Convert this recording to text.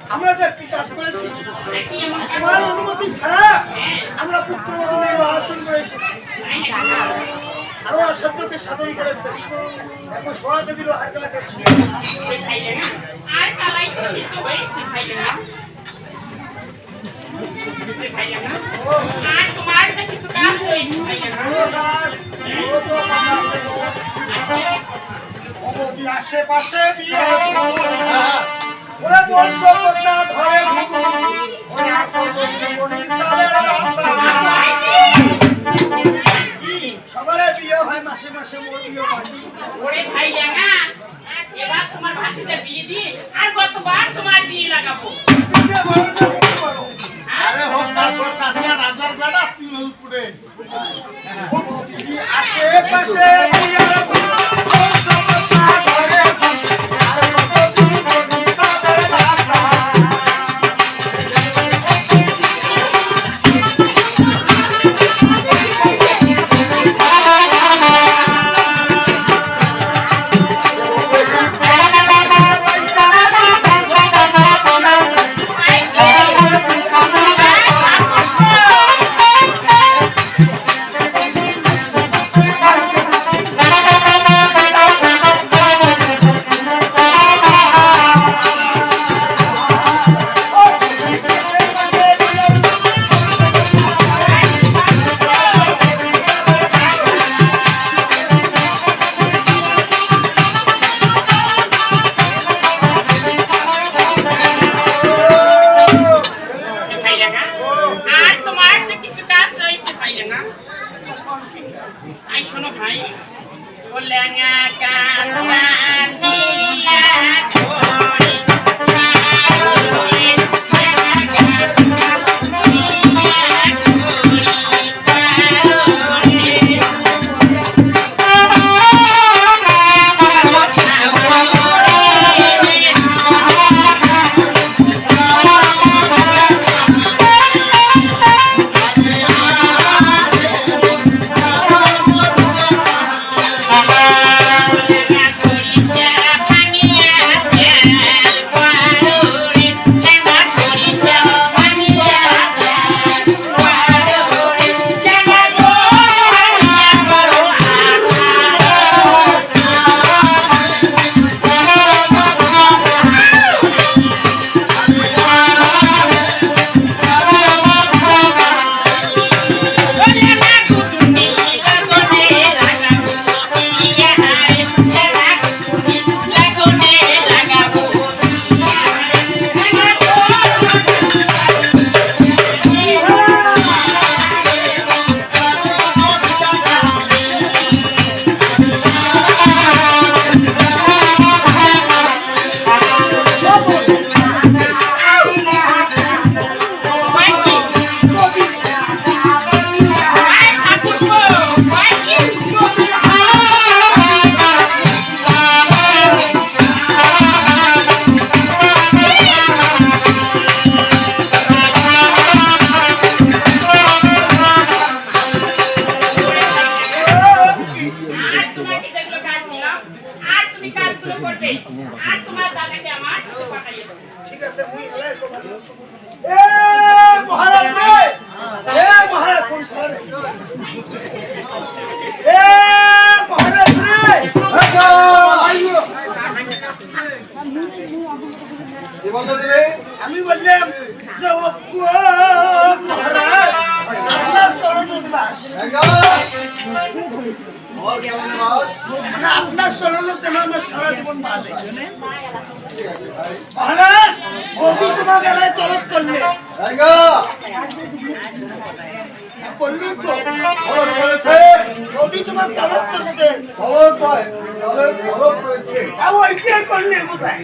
আমরা যে একটি কাজ করেছি তোমার অনুমতি ছাড়া আমরা পুত্রবধূ আসন করে এসেছি আরো অসাধ্যকে সাধন করেছে এখন সরাতে দিল আর কালা করছি আর কালাই সিদ্ধ হয়েছে ভাইয়া না আর তোমার যে কিছু কাজ হয়েছে ভাইয়া না আশেপাশে বিয়ে ওরা বংশ কন্যা ধরে সবারে বিয়ে হয় মাসে মাসে মোর বিয়ে হয় ওরে ভাইয়া না এবার তোমার ভাতিজা বিয়ে দিয়ে আর কতবার তোমার বিয়ে লাগাবো আরে হোক তারপর তাছাড়া রাজার বেড়া তুই উপরে আশেপাশে বিয়ে আমি বললাম যে মহারাজ আপনার চরণবাস আপনার চরণ যেন আমার সারা জীবন বাস মহারাজ বধূ তোমার বেলায় তলব করলে করলেন তো বধূ তোমার তলব করছে ওইটাই করলে বোঝায়